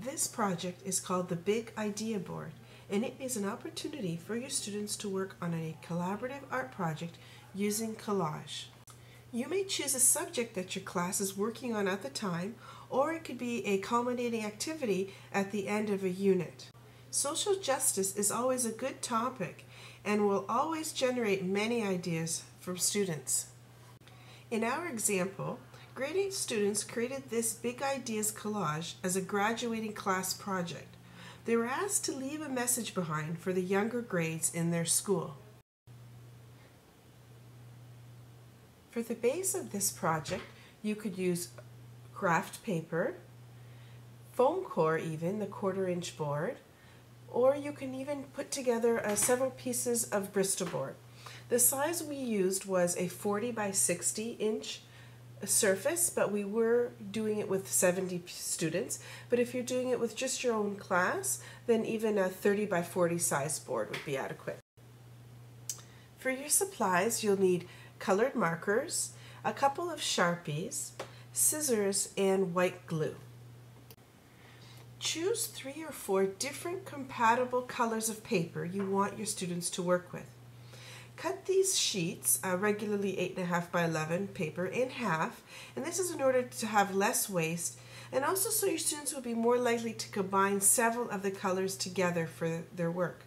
This project is called the Big Idea Board, and it is an opportunity for your students to work on a collaborative art project using collage. You may choose a subject that your class is working on at the time, or it could be a culminating activity at the end of a unit. Social justice is always a good topic and will always generate many ideas from students. In our example, grade 8 students created this Big Ideas collage as a graduating class project. They were asked to leave a message behind for the younger grades in their school. For the base of this project, you could use craft paper, foam core even, the 1/4-inch board, or you can even put together several pieces of Bristol board. The size we used was a 40 by 60 inch surface, but we were doing it with 70 students. But if you're doing it with just your own class, then even a 30 by 40 size board would be adequate. For your supplies, you'll need colored markers, a couple of Sharpies, scissors, and white glue. Choose 3 or 4 different compatible colors of paper you want your students to work with. Cut these sheets, regularly 8.5 by 11 paper, in half, and this is in order to have less waste and also so your students will be more likely to combine several of the colors together for their work.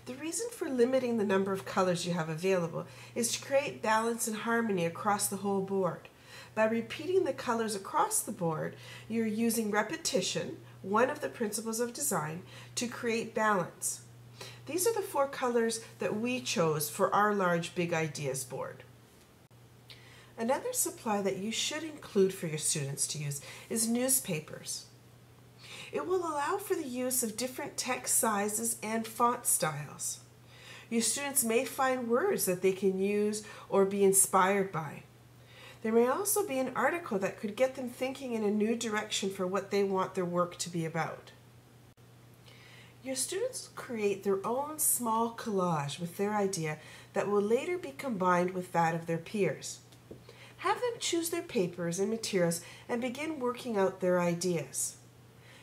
The reason for limiting the number of colors you have available is to create balance and harmony across the whole board. By repeating the colors across the board, you're using repetition, one of the principles of design, to create balance. These are the 4 colors that we chose for our large Big Ideas board. Another supply that you should include for your students to use is newspapers. It will allow for the use of different text sizes and font styles. Your students may find words that they can use or be inspired by. There may also be an article that could get them thinking in a new direction for what they want their work to be about. Your students create their own small collage with their idea that will later be combined with that of their peers. Have them choose their papers and materials and begin working out their ideas.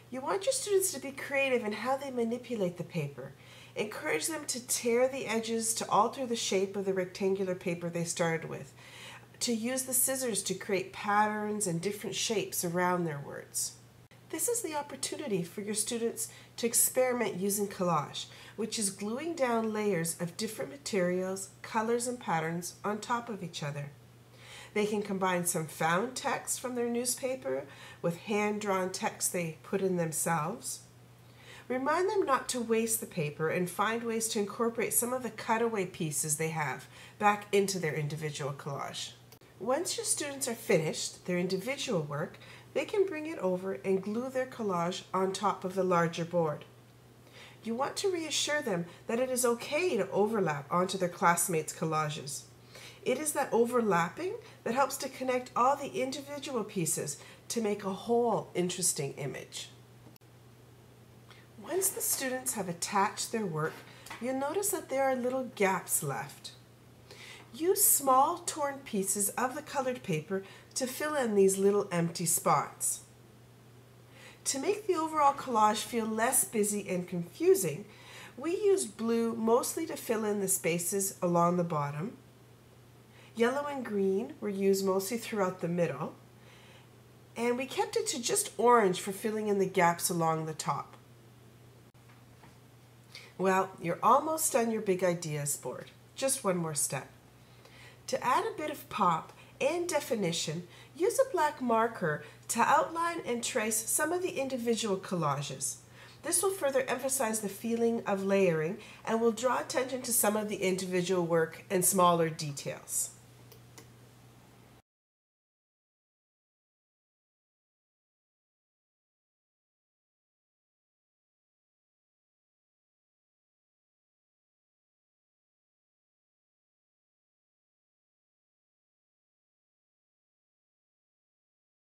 You want your students to be creative in how they manipulate the paper. Encourage them to tear the edges to alter the shape of the rectangular paper they started with, to use the scissors to create patterns and different shapes around their words. This is the opportunity for your students to experiment using collage, which is gluing down layers of different materials, colors, and patterns on top of each other. They can combine some found text from their newspaper with hand-drawn text they put in themselves. Remind them not to waste the paper and find ways to incorporate some of the cutaway pieces they have back into their individual collage. Once your students are finished their individual work, they can bring it over and glue their collage on top of the larger board. You want to reassure them that it is okay to overlap onto their classmates' collages. It is that overlapping that helps to connect all the individual pieces to make a whole interesting image. Once the students have attached their work, you'll notice that there are little gaps left. Use small torn pieces of the colored paper to fill in these little empty spots. To make the overall collage feel less busy and confusing, we used blue mostly to fill in the spaces along the bottom. Yellow and green were used mostly throughout the middle, and we kept it to just orange for filling in the gaps along the top. Well, you're almost done your Big Ideas board. Just one more step. To add a bit of pop and definition, use a black marker to outline and trace some of the individual collages. This will further emphasize the feeling of layering and will draw attention to some of the individual work and smaller details.